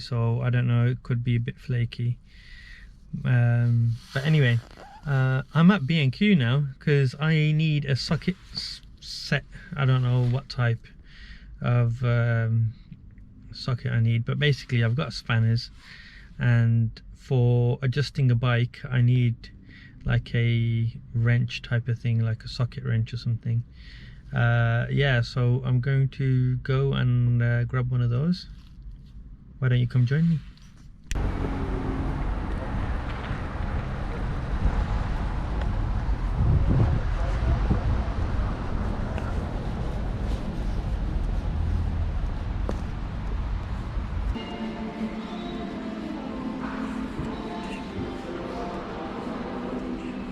so I don't know, it could be a bit flaky. But anyway, I'm at B&Q now because I need a socket set. I don't know what type of socket I need, but basically I've got spanners, and for adjusting a bike I need like a wrench type of thing, like a socket wrench or something. Yeah, so I'm going to go and grab one of those. Why don't you come join me?